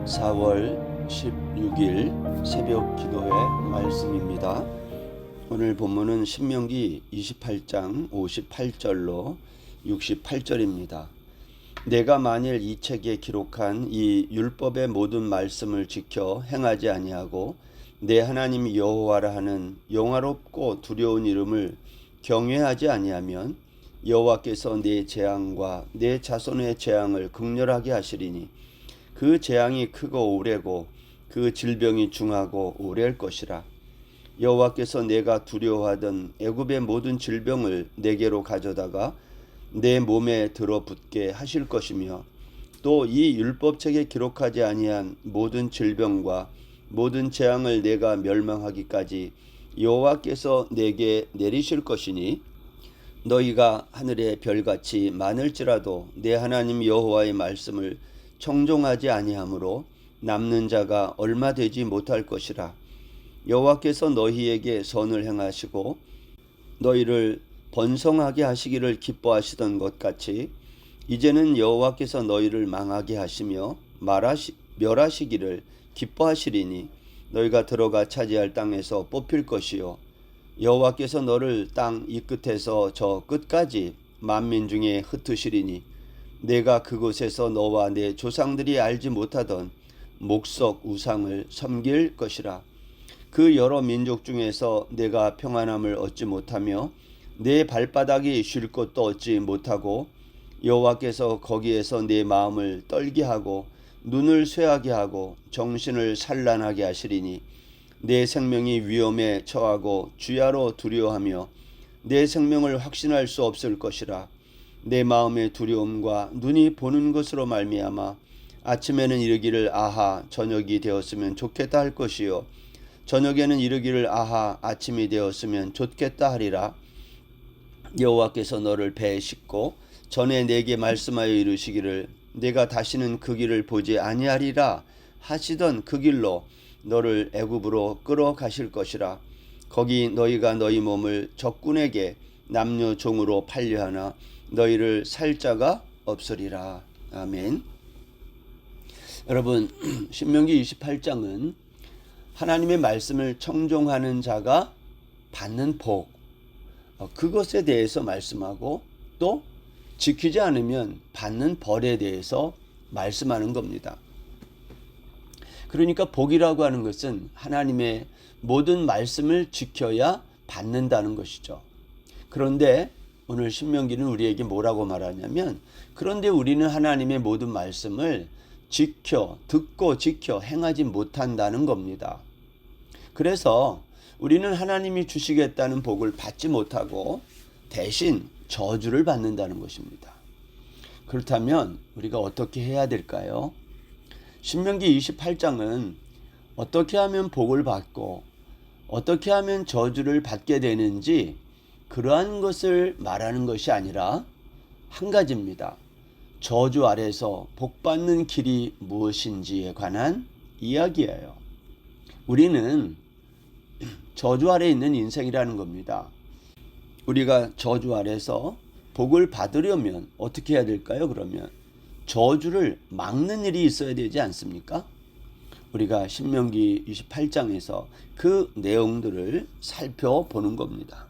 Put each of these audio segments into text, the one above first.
4월 16일 새벽 기도회 말씀입니다. 오늘 본문은 신명기 28장 58절로 68절입니다. 내가 만일 이 책에 기록한 이 율법의 모든 말씀을 지켜 행하지 아니하고 내 하나님 여호와라 하는 영화롭고 두려운 이름을 경외하지 아니하면 여호와께서 내 재앙과 내 자손의 재앙을 극렬하게 하시리니 그 재앙이 크고 오래고 그 질병이 중하고 오래할 것이라. 여호와께서 내가 두려워하던 애굽의 모든 질병을 내게로 가져다가 내 몸에 들어붙게 하실 것이며 또 이 율법책에 기록하지 아니한 모든 질병과 모든 재앙을 내가 멸망하기까지 여호와께서 내게 내리실 것이니 너희가 하늘의 별같이 많을지라도 내 하나님 여호와의 말씀을 청종하지 아니하므로 남는 자가 얼마 되지 못할 것이라. 여호와께서 너희에게 선을 행하시고 너희를 번성하게 하시기를 기뻐하시던 것 같이 이제는 여호와께서 너희를 망하게 하시며 멸하시기를 기뻐하시리니 너희가 들어가 차지할 땅에서 뽑힐 것이요 여호와께서 너를 땅 이 끝에서 저 끝까지 만민 중에 흩으시리니 내가 그곳에서 너와 내 조상들이 알지 못하던 목석 우상을 섬길 것이라. 그 여러 민족 중에서 내가 평안함을 얻지 못하며 내 발바닥이 쉴 곳도 얻지 못하고 여호와께서 거기에서 내 마음을 떨게 하고 눈을 쇠하게 하고 정신을 산란하게 하시리니 내 생명이 위험에 처하고 주야로 두려워하며 내 생명을 확신할 수 없을 것이라. 내 마음의 두려움과 눈이 보는 것으로 말미암아 아침에는 이르기를 아하 저녁이 되었으면 좋겠다 할 것이요 저녁에는 이르기를 아하 아침이 되었으면 좋겠다 하리라. 여호와께서 너를 배에 싣고 전에 내게 말씀하여 이르시기를 내가 다시는 그 길을 보지 아니하리라 하시던 그 길로 너를 애굽으로 끌어가실 것이라. 거기 너희가 너희 몸을 적군에게 남녀 종으로 팔려하나 너희를 살 자가 없으리라. 아멘. 여러분, 신명기 28장은 하나님의 말씀을 청종하는 자가 받는 복, 그것에 대해서 말씀하고 또 지키지 않으면 받는 벌에 대해서 말씀하는 겁니다. 그러니까 복이라고 하는 것은 하나님의 모든 말씀을 지켜야 받는다는 것이죠. 그런데 오늘 신명기는 우리에게 뭐라고 말하냐면 그런데 우리는 하나님의 모든 말씀을 듣고 지켜 행하지 못한다는 겁니다. 그래서 우리는 하나님이 주시겠다는 복을 받지 못하고 대신 저주를 받는다는 것입니다. 그렇다면 우리가 어떻게 해야 될까요? 신명기 28장은 어떻게 하면 복을 받고 어떻게 하면 저주를 받게 되는지 그러한 것을 말하는 것이 아니라 한 가지입니다. 저주 아래서 복받는 길이 무엇인지에 관한 이야기예요. 우리는 저주 아래 있는 인생이라는 겁니다. 우리가 저주 아래서 복을 받으려면 어떻게 해야 될까요? 그러면 저주를 막는 일이 있어야 되지 않습니까? 우리가 신명기 28장에서 그 내용들을 살펴보는 겁니다.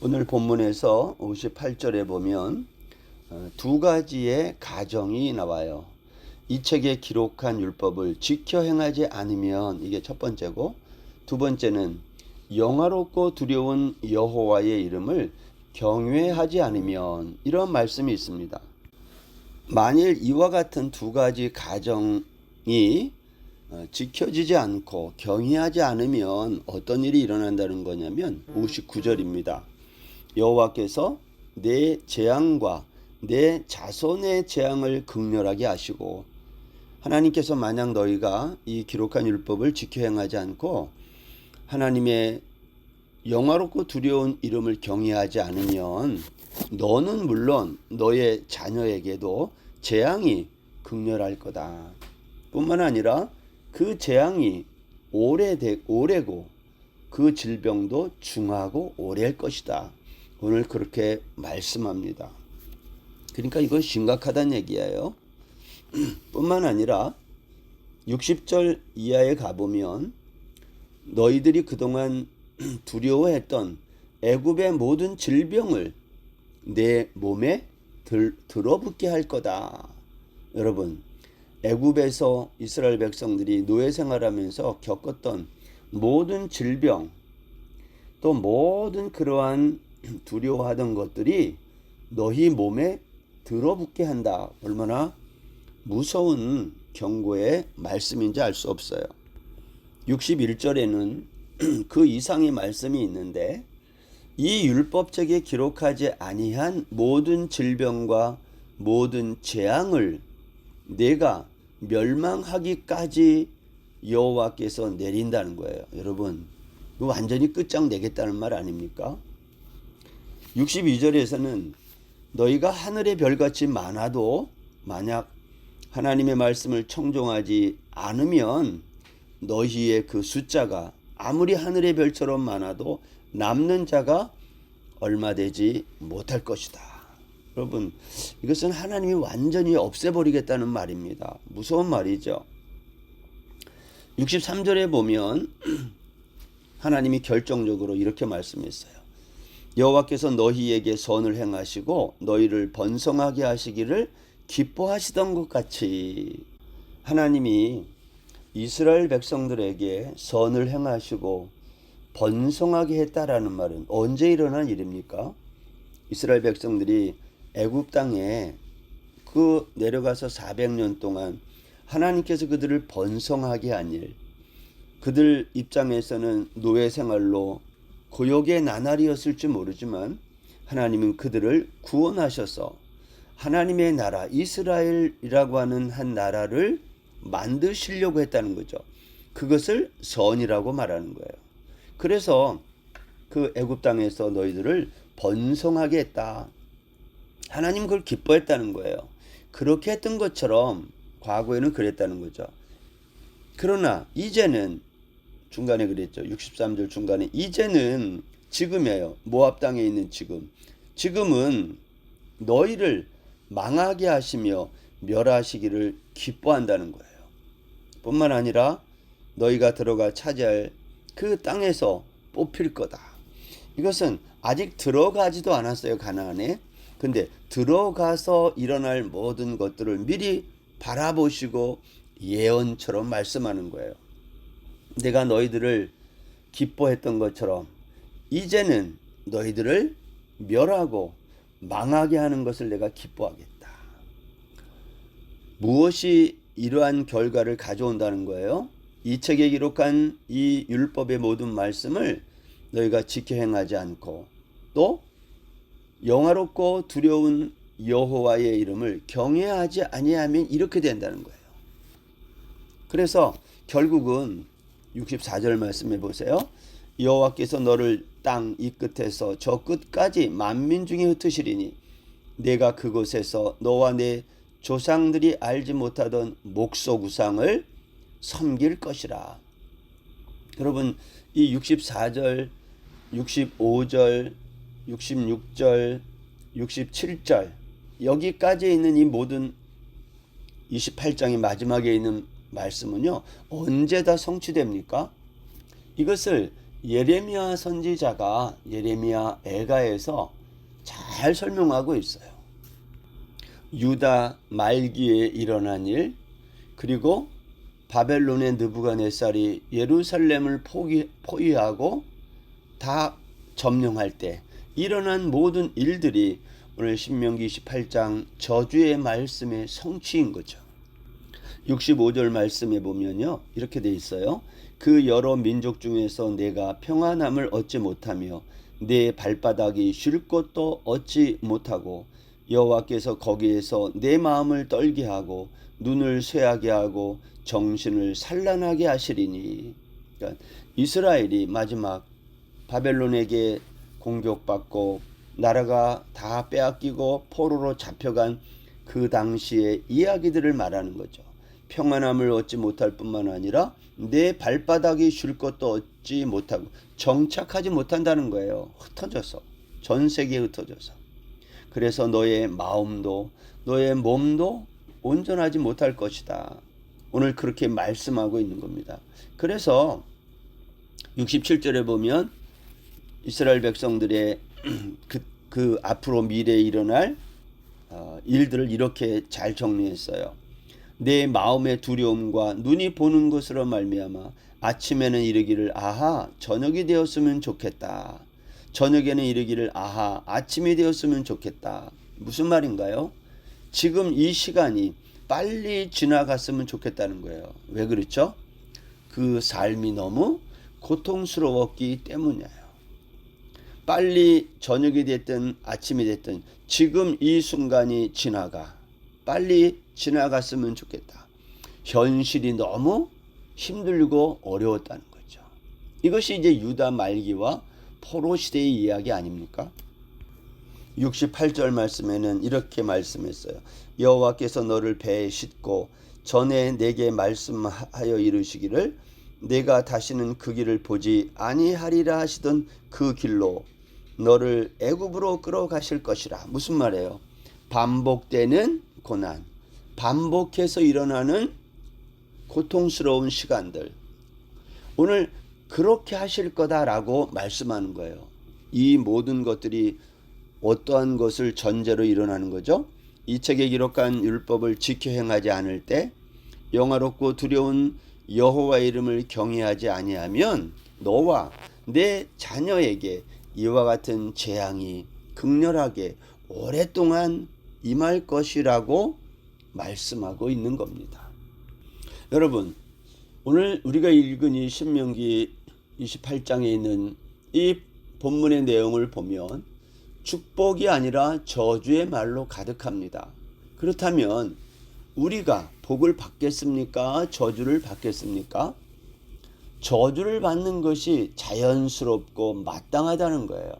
오늘 본문에서 58절에 보면 두 가지의 가정이 나와요. 이 책에 기록한 율법을 지켜 행하지 않으면 이게 첫 번째고 두 번째는 영화롭고 두려운 여호와의 이름을 경외하지 않으면 이런 말씀이 있습니다. 만일 이와 같은 두 가지 가정이 지켜지지 않고 경외하지 않으면 어떤 일이 일어난다는 거냐면 59절입니다. 여호와께서 내 재앙과 내 자손의 재앙을 극렬하게 하시고 하나님께서 만약 너희가 이 기록한 율법을 지켜 행하지 않고 하나님의 영화롭고 두려운 이름을 경외하지 않으면 너는 물론 너의 자녀에게도 재앙이 극렬할 거다. 뿐만 아니라 그 재앙이 오래고 그 질병도 중하고 오래할 것이다. 오늘 그렇게 말씀합니다. 그러니까 이건 심각하다는 얘기예요. 뿐만 아니라 60절 이하에 가보면 너희들이 그동안 두려워했던 애굽의 모든 질병을 내 몸에 들어붙게 할 거다. 여러분, 애굽에서 이스라엘 백성들이 노예 생활하면서 겪었던 모든 질병, 또 모든 그러한 두려워하던 것들이 너희 몸에 들어붙게 한다. 얼마나 무서운 경고의 말씀인지 알 수 없어요. 61절에는 그 이상의 말씀이 있는데, 이 율법책에 기록하지 아니한 모든 질병과 모든 재앙을 내가 멸망하기까지 여호와께서 내린다는 거예요. 여러분, 완전히 끝장내겠다는 말 아닙니까? 62절에서는 너희가 하늘의 별같이 많아도 만약 하나님의 말씀을 청종하지 않으면 너희의 그 숫자가 아무리 하늘의 별처럼 많아도 남는 자가 얼마 되지 못할 것이다. 여러분, 이것은 하나님이 완전히 없애버리겠다는 말입니다. 무서운 말이죠. 63절에 보면 하나님이 결정적으로 이렇게 말씀했어요. 여호와께서 너희에게 선을 행하시고 너희를 번성하게 하시기를 기뻐하시던 것 같이, 하나님이 이스라엘 백성들에게 선을 행하시고 번성하게 했다라는 말은 언제 일어난 일입니까? 이스라엘 백성들이 애굽 땅에 내려가서 400년 동안 하나님께서 그들을 번성하게 한 일, 그들 입장에서는 노예 생활로 고역의 나날이었을지 모르지만 하나님은 그들을 구원하셔서 하나님의 나라 이스라엘이라고 하는 한 나라를 만드시려고 했다는 거죠. 그것을 선이라고 말하는 거예요. 그래서 그 애굽 땅에서 너희들을 번성하게 했다. 하나님 그걸 기뻐했다는 거예요. 그렇게 했던 것처럼 과거에는 그랬다는 거죠. 그러나 이제는, 중간에 그랬죠. 63절 중간에 이제는, 지금이에요. 모압 땅에 있는 지금은 너희를 망하게 하시며 멸하시기를 기뻐한다는 거예요. 뿐만 아니라 너희가 들어가 차지할 그 땅에서 뽑힐 거다. 이것은 아직 들어가지도 않았어요, 가나안에. 근데 들어가서 일어날 모든 것들을 미리 바라보시고 예언처럼 말씀하는 거예요. 내가 너희들을 기뻐했던 것처럼 이제는 너희들을 멸하고 망하게 하는 것을 내가 기뻐하겠다. 무엇이 이러한 결과를 가져온다는 거예요? 이 책에 기록한 이 율법의 모든 말씀을 너희가 지켜 행하지 않고 또 영화롭고 두려운 여호와의 이름을 경외하지 아니하면 이렇게 된다는 거예요. 그래서 결국은 64절 말씀해 보세요. 여호와께서 너를 땅 이 끝에서 저 끝까지 만민 중에 흩으시리니 내가 그곳에서 너와 내 조상들이 알지 못하던 목석 우상을 섬길 것이라. 여러분, 이 64절, 65절, 66절, 67절 여기까지 있는 이 모든 28장의 마지막에 있는 말씀은요, 언제 다 성취됩니까? 이것을 예레미야 선지자가 예레미야 애가에서 잘 설명하고 있어요. 유다 말기에 일어난 일, 그리고 바벨론의 느부갓네살이 예루살렘을 포위하고 다 점령할 때 일어난 모든 일들이 오늘 신명기 28장 저주의 말씀의 성취인 거죠. 65절 말씀에 보면요, 이렇게 돼 있어요. 그 여러 민족 중에서 내가 평안함을 얻지 못하며 내 발바닥이 쉴 곳도 얻지 못하고 여호와께서 거기에서 내 마음을 떨게 하고 눈을 쇠하게 하고 정신을 산란하게 하시리니. 그러니까 이스라엘이 마지막 바벨론에게 공격받고 나라가 다 빼앗기고 포로로 잡혀간 그 당시의 이야기들을 말하는 거죠. 평안함을 얻지 못할 뿐만 아니라 내 발바닥이 쉴 것도 얻지 못하고 정착하지 못한다는 거예요. 흩어져서, 전 세계에 흩어져서. 그래서 너의 마음도 너의 몸도 온전하지 못할 것이다. 오늘 그렇게 말씀하고 있는 겁니다. 그래서 67절에 보면 이스라엘 백성들의 그 앞으로 미래에 일어날 일들을 이렇게 잘 정리했어요. 내 마음의 두려움과 눈이 보는 것으로 말미암아 아침에는 이르기를 아하 저녁이 되었으면 좋겠다. 저녁에는 이르기를 아하 아침이 되었으면 좋겠다. 무슨 말인가요? 지금 이 시간이 빨리 지나갔으면 좋겠다는 거예요. 왜 그렇죠? 그 삶이 너무 고통스러웠기 때문이에요. 빨리 저녁이 됐든 아침이 됐든 지금 이 순간이 빨리 지나갔으면 좋겠다. 현실이 너무 힘들고 어려웠다는 거죠. 이것이 이제 유다 말기와 포로 시대의 이야기 아닙니까? 68절 말씀에는 이렇게 말씀했어요. 여호와께서 너를 배에 싣고 전에 내게 말씀하여 이르시기를 내가 다시는 그 길을 보지 아니하리라 하시던 그 길로 너를 애굽으로 끌어가실 것이라. 무슨 말이에요? 반복되는 고난, 반복해서 일어나는 고통스러운 시간들, 오늘 그렇게 하실 거다라고 말씀하는 거예요. 이 모든 것들이 어떠한 것을 전제로 일어나는 거죠? 이 책에 기록한 율법을 지켜 행하지 않을 때 영화롭고 두려운 여호와의 이름을 경외하지 아니하면 너와 내 자녀에게 이와 같은 재앙이 극렬하게 오랫동안 임할 것이라고 말씀하고 있는 겁니다. 여러분, 오늘 우리가 읽은 이 신명기 28장에 있는 이 본문의 내용을 보면 축복이 아니라 저주의 말로 가득합니다. 그렇다면 우리가 복을 받겠습니까? 저주를 받겠습니까? 저주를 받는 것이 자연스럽고 마땅하다는 거예요.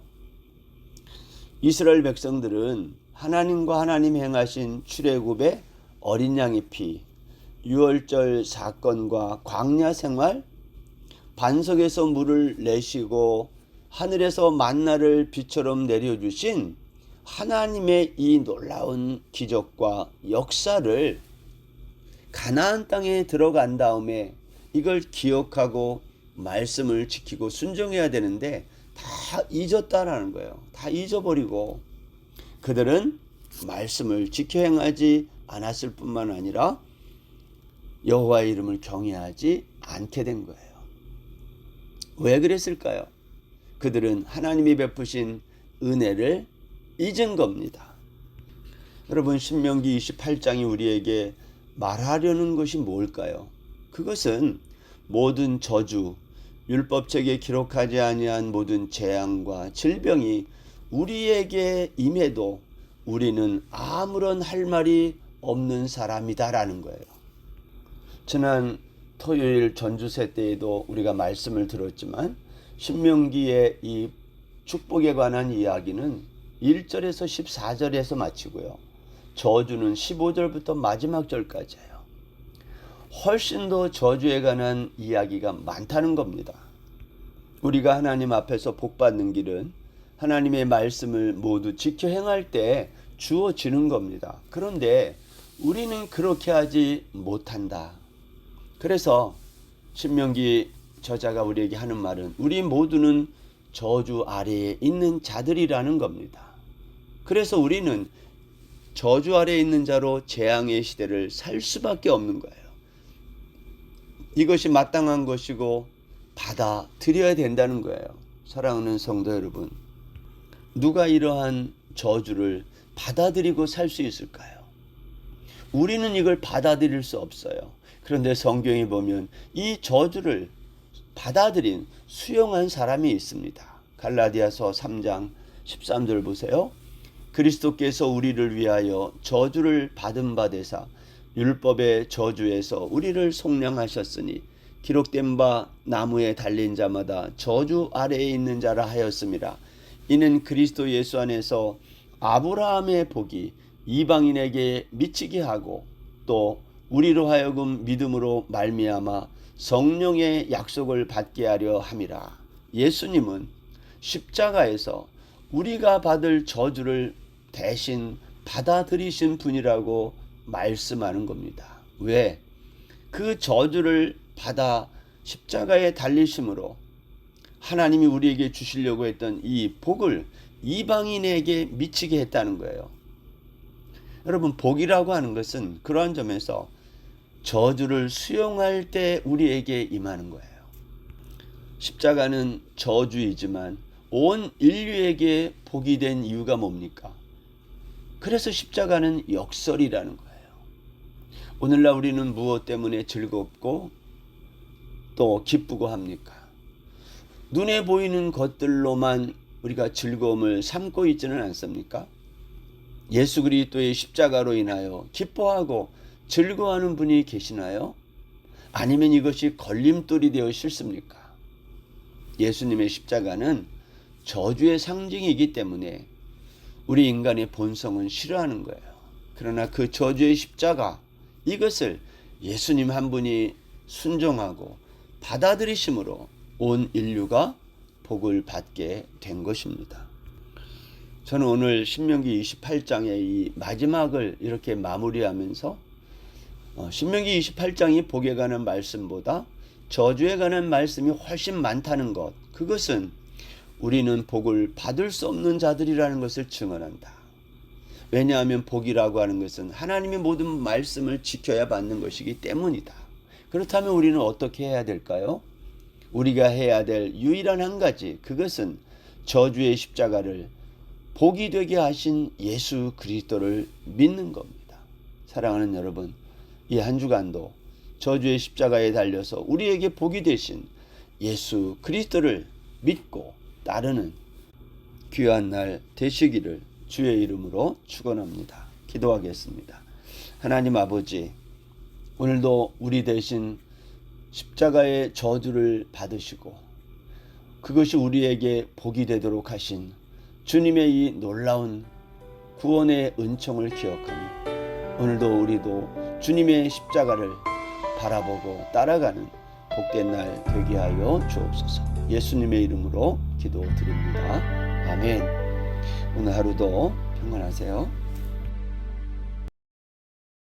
이스라엘 백성들은 하나님과 하나님 행하신 출애굽의 어린 양의 피, 유월절 사건과 광야 생활, 반석에서 물을 내시고 하늘에서 만나를 비처럼 내려주신 하나님의 이 놀라운 기적과 역사를 가나안 땅에 들어간 다음에 이걸 기억하고 말씀을 지키고 순종해야 되는데 다 잊었다라는 거예요. 다 잊어버리고 그들은 말씀을 지켜 행하지 않았을 뿐만 아니라 여호와의 이름을 경외하지 않게 된 거예요. 왜 그랬을까요? 그들은 하나님이 베푸신 은혜를 잊은 겁니다. 여러분, 신명기 28장이 우리에게 말하려는 것이 뭘까요? 그것은 모든 저주, 율법책에 기록하지 아니한 모든 재앙과 질병이 우리에게 임해도 우리는 아무런 할 말이 없는 사람이다라는 거예요. 지난 토요일 전주세 때에도 우리가 말씀을 들었지만 신명기의 이 축복에 관한 이야기는 1절에서 14절에서 마치고요. 저주는 15절부터 마지막 절까지예요. 훨씬 더 저주에 관한 이야기가 많다는 겁니다. 우리가 하나님 앞에서 복받는 길은 하나님의 말씀을 모두 지켜 행할 때 주어지는 겁니다. 그런데 우리는 그렇게 하지 못한다. 그래서 신명기 저자가 우리에게 하는 말은 우리 모두는 저주 아래에 있는 자들이라는 겁니다. 그래서 우리는 저주 아래에 있는 자로 재앙의 시대를 살 수밖에 없는 거예요. 이것이 마땅한 것이고 받아들여야 된다는 거예요. 사랑하는 성도 여러분, 누가 이러한 저주를 받아들이고 살 수 있을까요? 우리는 이걸 받아들일 수 없어요. 그런데 성경에 보면 이 저주를 받아들인 수용한 사람이 있습니다. 갈라디아서 3장 13절 보세요. 그리스도께서 우리를 위하여 저주를 받은 바 되사 율법의 저주에서 우리를 속량하셨으니 기록된 바 나무에 달린 자마다 저주 아래에 있는 자라 하였음이라. 이는 그리스도 예수 안에서 아브라함의 복이 이방인에게 미치게 하고 또 우리로 하여금 믿음으로 말미암아 성령의 약속을 받게 하려 함이라. 예수님은 십자가에서 우리가 받을 저주를 대신 받아들이신 분이라고 말씀하는 겁니다. 왜? 그 저주를 받아 십자가에 달리심으로 하나님이 우리에게 주시려고 했던 이 복을 이방인에게 미치게 했다는 거예요. 여러분, 복이라고 하는 것은 그러한 점에서 저주를 수용할 때 우리에게 임하는 거예요. 십자가는 저주이지만 온 인류에게 복이 된 이유가 뭡니까? 그래서 십자가는 역설이라는 거예요. 오늘날 우리는 무엇 때문에 즐겁고 또 기쁘고 합니까? 눈에 보이는 것들로만 우리가 즐거움을 삼고 있지는 않습니까? 예수 그리스도의 십자가로 인하여 기뻐하고 즐거워하는 분이 계시나요? 아니면 이것이 걸림돌이 되어 싫습니까? 예수님의 십자가는 저주의 상징이기 때문에 우리 인간의 본성은 싫어하는 거예요. 그러나 그 저주의 십자가, 이것을 예수님 한 분이 순종하고 받아들이심으로 온 인류가 복을 받게 된 것입니다. 저는 오늘 신명기 28장의 이 마지막을 이렇게 마무리하면서 신명기 28장이 복에 관한 말씀보다 저주에 관한 말씀이 훨씬 많다는 것, 그것은 우리는 복을 받을 수 없는 자들이라는 것을 증언한다. 왜냐하면 복이라고 하는 것은 하나님의 모든 말씀을 지켜야 받는 것이기 때문이다. 그렇다면 우리는 어떻게 해야 될까요? 우리가 해야 될 유일한 한 가지, 그것은 저주의 십자가를 복이 되게 하신 예수 그리스도를 믿는 겁니다. 사랑하는 여러분, 이 한 주간도 저주의 십자가에 달려서 우리에게 복이 되신 예수 그리스도를 믿고 따르는 귀한 날 되시기를 주의 이름으로 축원합니다. 기도하겠습니다. 하나님 아버지, 오늘도 우리 대신 십자가의 저주를 받으시고 그것이 우리에게 복이 되도록 하신 주님의 이 놀라운 구원의 은총을 기억하며 오늘도 우리도 주님의 십자가를 바라보고 따라가는 복된 날 되게 하여 주옵소서. 예수님의 이름으로 기도드립니다. 아멘. 오늘 하루도 평안하세요.